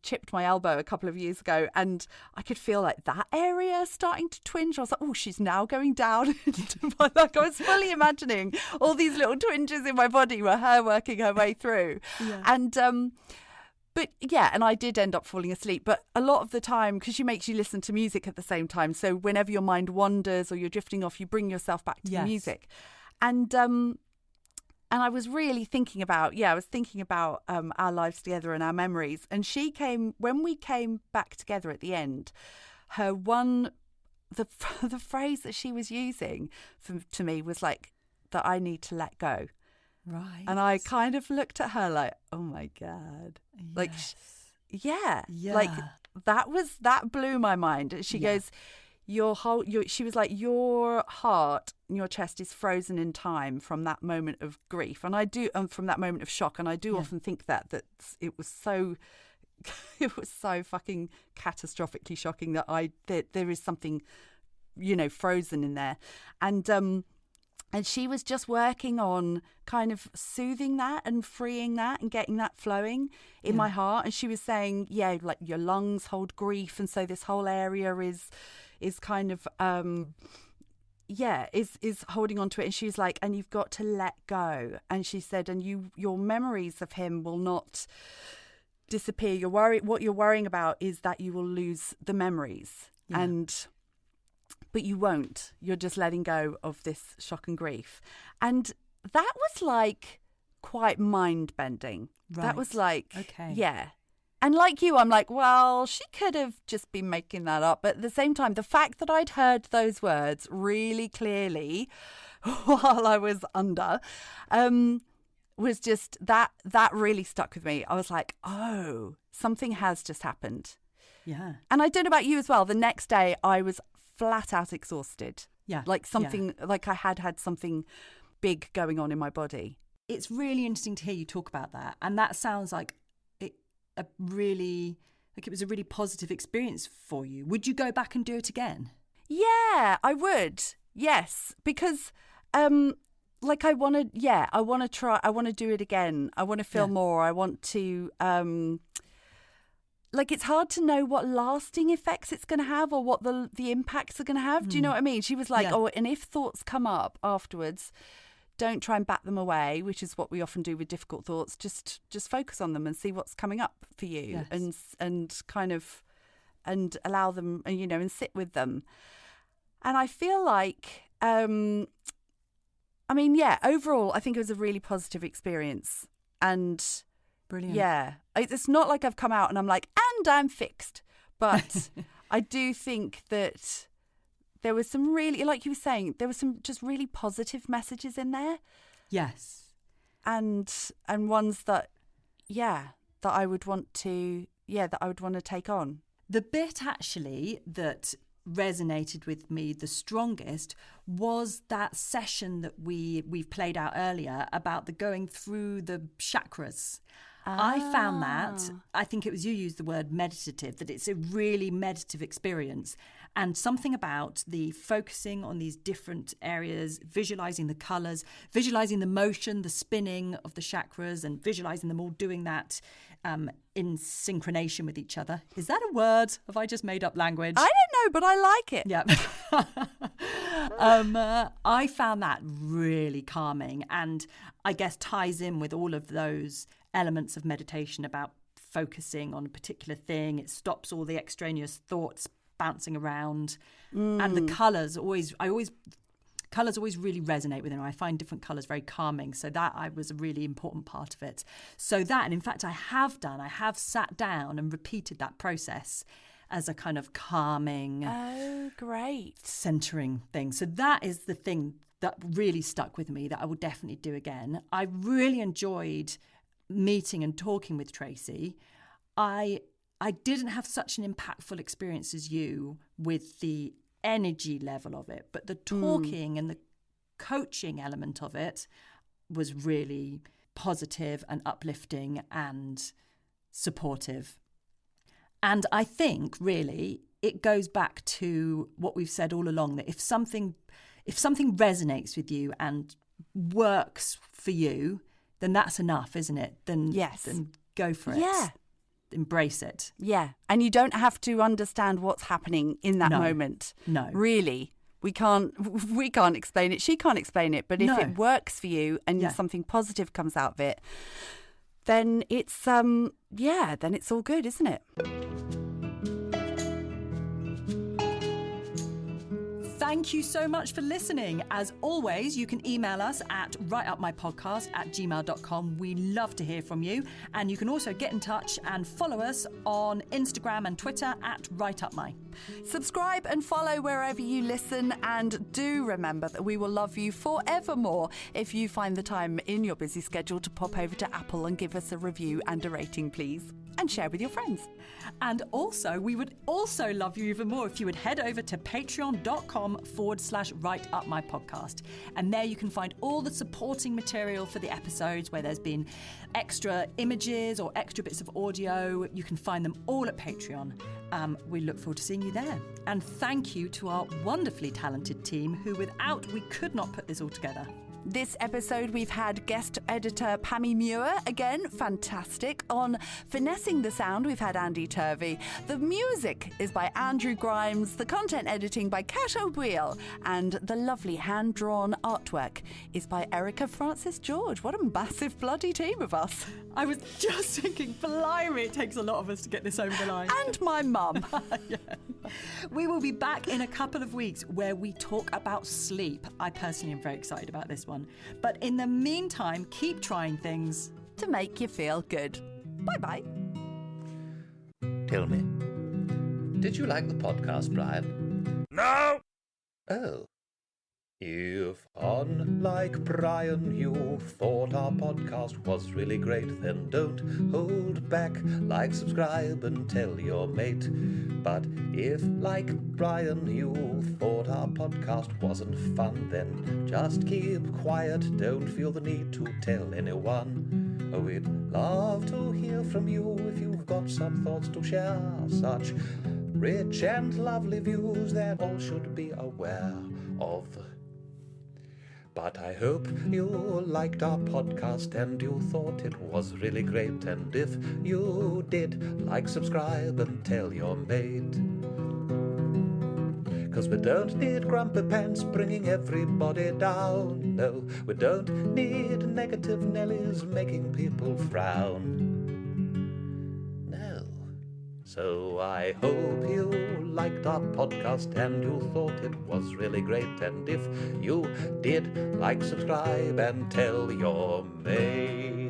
chipped my elbow a couple of years ago, and I could feel like that area starting to twinge. I was like, "Oh, she's now going down." Like I was fully imagining all these little twinges in my body were her working her way through, and and I did end up falling asleep. But a lot of the time, because she makes you listen to music at the same time, so whenever your mind wanders or you're drifting off, you bring yourself back to the music. And I was really thinking about, our lives together and our memories. And when we came back together at the end, the phrase that she was using to me was like, that I need to let go. Right. And I kind of looked at her like, oh my God. Yes. Like, that blew my mind. She goes, she was like, your heart and your chest is frozen in time from that moment of grief. And I do, from that moment of shock. And I do often think that it was so fucking catastrophically shocking that there is something, frozen in there. And she was just working on kind of soothing that and freeing that and getting that flowing in my heart. And she was saying, like your lungs hold grief. And so this whole area is kind of, is holding on to it. And she was like, and you've got to let go. And she said, and your memories of him will not disappear. What you're worrying about is that you will lose the memories. But you won't. You're just letting go of this shock and grief. And that was like quite mind-bending. Right. That was like, And like you, I'm like, well, she could have just been making that up. But at the same time, the fact that I'd heard those words really clearly while I was under was just that really stuck with me. I was like, oh, something has just happened. Yeah. And I don't know about you as well. The next day I was flat out exhausted. Like something, like I had something big going on in my body. It's really interesting to hear you talk about that. And that sounds like it was a really positive experience for you. Would you go back and do it again? Yeah, I would. Yes. Because, I want to try, I want to do it again. I want to feel more. I want to, it's hard to know what lasting effects it's going to have or what the impacts are going to have. Do you know what I mean? She was like, and if thoughts come up afterwards, don't try and bat them away, which is what we often do with difficult thoughts. Just focus on them and see what's coming up for you, and kind of, and allow them, and sit with them. And I feel like, overall, I think it was a really positive experience. And brilliant. Yeah. It's not like I've come out and I'm like, and I'm fixed. But I do think that there was some really, like you were saying, there was some just really positive messages in there. Yes. And ones that I would want to take on. The bit actually that resonated with me the strongest was that session that we've played out earlier about the going through the chakras. I found that, I think it was you used the word meditative, that it's a really meditative experience. And something about the focusing on these different areas, visualizing the colours, visualizing the motion, the spinning of the chakras, and visualizing them all doing that in synchronization with each other. Is that a word? Have I just made up language? I don't know, but I like it. Yeah. I found that really calming, and I guess ties in with all of those elements of meditation about focusing on a particular thing. It stops all the extraneous thoughts bouncing around, and the colours always really resonate with me. I find different colours very calming, so that was a really important part of it. So that, and in fact I have sat down and repeated that process as a kind of calming, great, centering thing. So that is the thing that really stuck with me that I will definitely do again. I really enjoyed meeting and talking with Tracy. I didn't have such an impactful experience as you with the energy level of it, but the talking and the coaching element of it was really positive and uplifting and supportive. And I think really it goes back to what we've said all along, that if something resonates with you and works for you, then that's enough, isn't it? Then go for it. Yeah. Embrace it. Yeah. And you don't have to understand what's happening in that moment. No. Really. We can't explain it. She can't explain it. But if it works for you and something positive comes out of it, then it's then it's all good, isn't it? Thank you so much for listening. As always, you can email us at writeupmypodcast@gmail.com. We love to hear from you. And you can also get in touch and follow us on Instagram and Twitter at writeupmy. Subscribe and follow wherever you listen, and do remember that we will love you forevermore if you find the time in your busy schedule to pop over to Apple and give us a review and a rating, please. And share with your friends. And also, we would also love you even more if you would head over to patreon.com/writeupmypodcast. And there you can find all the supporting material for the episodes, where there's been extra images or extra bits of audio. You can find them all at Patreon. We look forward to seeing you there. And thank you to our wonderfully talented team, who without we could not put this all together. This episode, we've had guest editor Pammy Muir, again, fantastic. On finessing the sound, we've had Andy Turvey. The music is by Andrew Grimes, the content editing by Kat O'Brien, and the lovely hand-drawn artwork is by Erica Francis George. What a massive bloody team of us. I was just thinking, blimey, it takes a lot of us to get this over the line. And my mum. Yeah. We will be back in a couple of weeks where we talk about sleep. I personally am very excited about this one. But in the meantime, keep trying things to make you feel good. Bye-bye. Tell me, did you like the podcast, Brian? No! Oh. If, unlike Brian, you thought our podcast was really great, then don't hold back. Like, subscribe, and tell your mate. But if, like Brian, you thought our podcast wasn't fun, then just keep quiet. Don't feel the need to tell anyone. We'd love to hear from you if you've got some thoughts to share. Such rich and lovely views that all should be aware of. But I hope you liked our podcast and you thought it was really great. And if you did, like, subscribe, and tell your mate. 'Cause we don't need grumpy pants bringing everybody down. No, we don't need negative Nellies making people frown. No. So I hope you liked our podcast and you thought it was really great. And if you did, like, subscribe, and tell your mate.